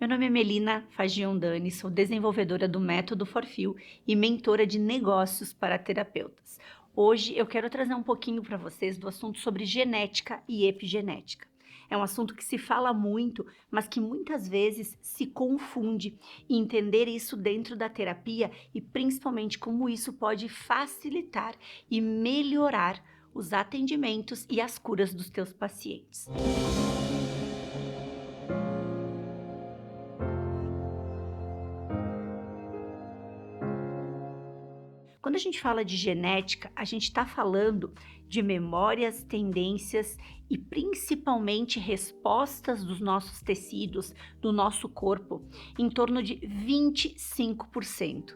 nome é Melina Fagiondani, sou desenvolvedora do Método Forfil e mentora de negócios para terapeutas. Hoje eu quero trazer um pouquinho para vocês do assunto sobre genética e epigenética. É um assunto que se fala muito, mas que muitas vezes se confunde. E entender isso dentro da terapia e principalmente como isso pode facilitar e melhorar os atendimentos e as curas dos teus pacientes. Quando a gente fala de genética, a gente está falando de memórias, tendências e principalmente respostas dos nossos tecidos, do nosso corpo, em torno de 25%.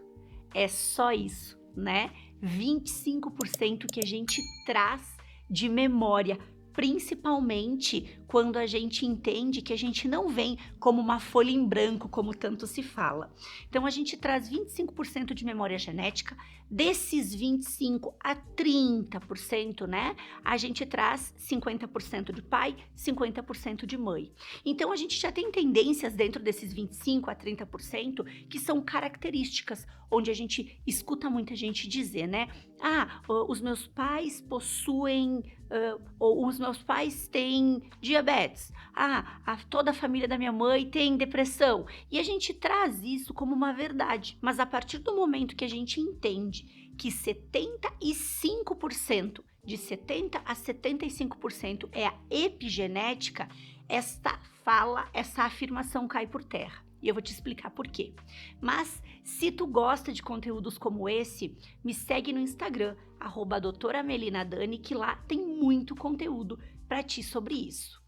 É só isso, né? 25% que a gente traz de memória, principalmente quando a gente entende que a gente não vem como uma folha em branco, como tanto se fala. Então a gente traz 25% de memória genética, desses 25 a 30%, né? A gente traz 50% de pai, 50% de mãe. Então a gente já tem tendências dentro desses 25 a 30% que são características, onde a gente escuta muita gente dizer, né? Os meus pais possuem, ou os meus pais têm diabetes. Toda a família da minha mãe tem depressão. E a gente traz isso como uma verdade. Mas a partir do momento que a gente entende que 75%, de 70% a 75% é a epigenética, essa afirmação cai por terra. E eu vou te explicar por quê. Mas se tu gosta de conteúdos como esse, me segue no Instagram, @doutoramelinadani, que lá tem muito conteúdo para ti sobre isso.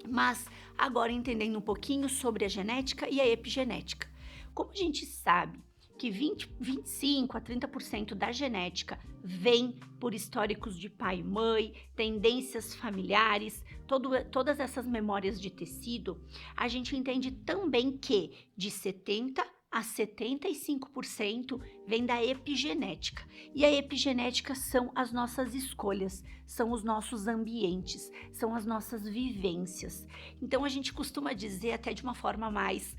Mas agora entendendo um pouquinho sobre a genética e a epigenética. Como a gente sabe que 25 a 30% da genética vem por históricos de pai e mãe, tendências familiares, todas essas memórias de tecido, a gente entende também que de 70 a 75% vem da epigenética. E a epigenética são as nossas escolhas, são os nossos ambientes, são as nossas vivências. Então a gente costuma dizer até de uma forma mais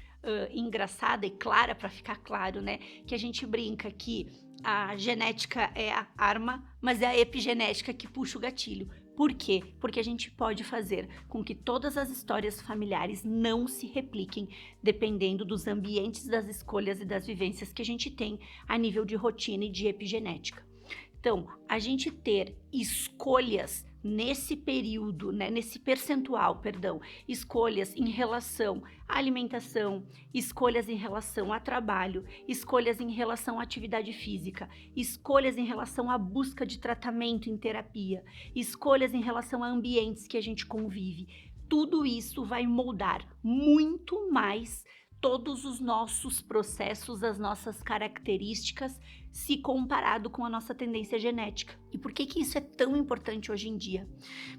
engraçada e clara, para ficar claro, né? Que a gente brinca que a genética é a arma, mas é a epigenética que puxa o gatilho. Por quê? Porque a gente pode fazer com que todas as histórias familiares não se repliquem, dependendo dos ambientes, das escolhas e das vivências que a gente tem a nível de rotina e de epigenética. Então, a gente ter escolhas nesse período, né, nesse percentual, escolhas em relação à alimentação, escolhas em relação a trabalho, escolhas em relação à atividade física, escolhas em relação à busca de tratamento em terapia, escolhas em relação a ambientes que a gente convive. Tudo isso vai moldar muito mais todos os nossos processos, as nossas características, se comparado com a nossa tendência genética. E por que isso é tão importante hoje em dia?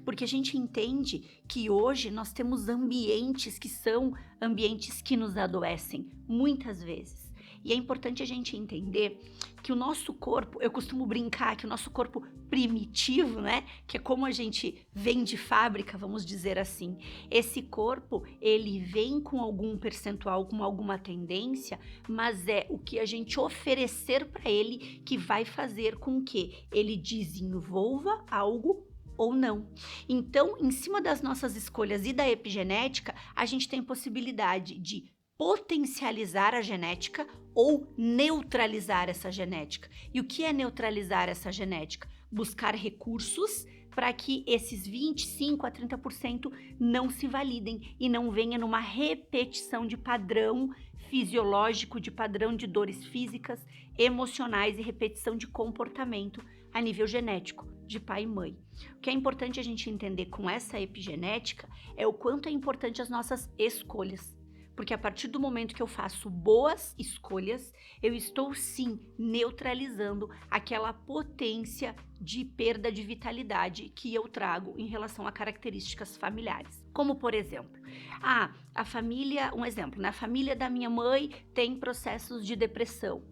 Porque a gente entende que hoje nós temos ambientes que são ambientes que nos adoecem, muitas vezes. E é importante a gente entender que o nosso corpo, eu costumo brincar que o nosso corpo primitivo, né, que é como a gente vem de fábrica, vamos dizer assim, esse corpo, ele vem com algum percentual, com alguma tendência, mas é o que a gente oferecer para ele que vai fazer com que ele desenvolva algo ou não. Então, em cima das nossas escolhas e da epigenética, a gente tem possibilidade de potencializar a genética ou neutralizar essa genética. E o que é neutralizar essa genética? Buscar recursos para que esses 25 a 30% não se validem e não venha numa repetição de padrão fisiológico, de padrão de dores físicas, emocionais e repetição de comportamento a nível genético de pai e mãe. O que é importante a gente entender com essa epigenética é o quanto é importante as nossas escolhas. Porque a partir do momento que eu faço boas escolhas, eu estou sim neutralizando aquela potência de perda de vitalidade que eu trago em relação a características familiares. Como, por exemplo, a família, um exemplo, né? A família da minha mãe tem processos de depressão.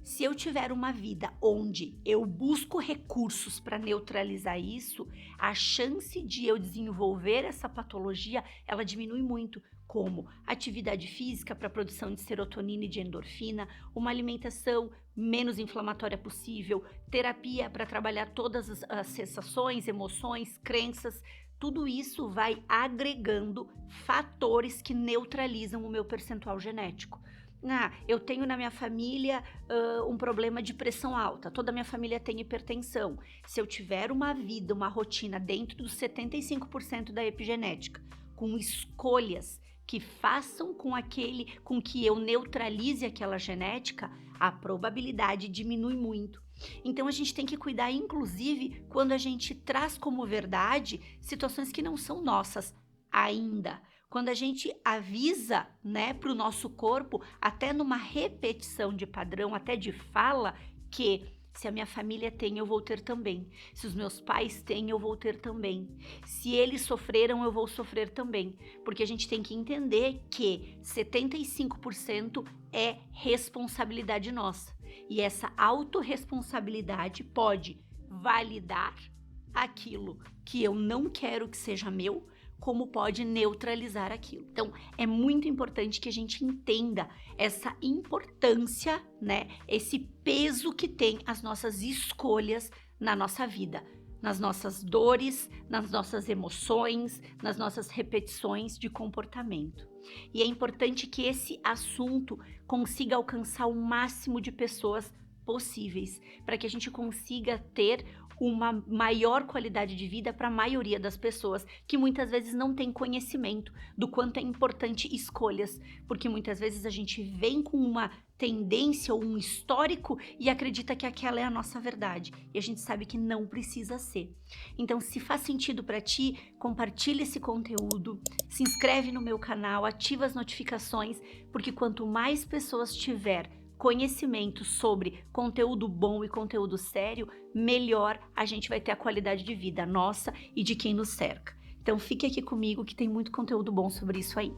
Se eu tiver uma vida onde eu busco recursos para neutralizar isso, a chance de eu desenvolver essa patologia, ela diminui muito. como atividade física para a produção de serotonina e de endorfina, uma alimentação menos inflamatória possível, terapia para trabalhar todas as sensações, emoções, crenças. Tudo isso vai agregando fatores que neutralizam o meu percentual genético. Eu tenho na minha família um problema de pressão alta, toda a minha família tem hipertensão. Se eu tiver uma vida, uma rotina dentro dos 75% da epigenética, com escolhas que façam com que eu neutralize aquela genética, a probabilidade diminui muito. Então a gente tem que cuidar, inclusive, quando a gente traz como verdade situações que não são nossas ainda. Quando a gente avisa, para o nosso corpo, até numa repetição de padrão, até de fala, que se a minha família tem, eu vou ter também. Se os meus pais têm, eu vou ter também. Se eles sofreram, eu vou sofrer também. Porque a gente tem que entender que 75% é responsabilidade nossa. E essa autorresponsabilidade pode validar aquilo que eu não quero que seja meu, como pode neutralizar aquilo. Então, é muito importante que a gente entenda essa importância, esse peso que tem as nossas escolhas na nossa vida, nas nossas dores, nas nossas emoções, nas nossas repetições de comportamento. E é importante que esse assunto consiga alcançar o máximo de pessoas possíveis, para que a gente consiga ter uma maior qualidade de vida para a maioria das pessoas que muitas vezes não tem conhecimento do quanto é importante escolhas, porque muitas vezes a gente vem com uma tendência ou um histórico e acredita que aquela é a nossa verdade, e a gente sabe que não precisa ser. Então, se faz sentido para ti, compartilha esse conteúdo, se inscreve no meu canal, ativa as notificações, porque quanto mais pessoas tiver conhecimento sobre conteúdo bom e conteúdo sério, melhor a gente vai ter a qualidade de vida nossa e de quem nos cerca. Então fique aqui comigo que tem muito conteúdo bom sobre isso aí.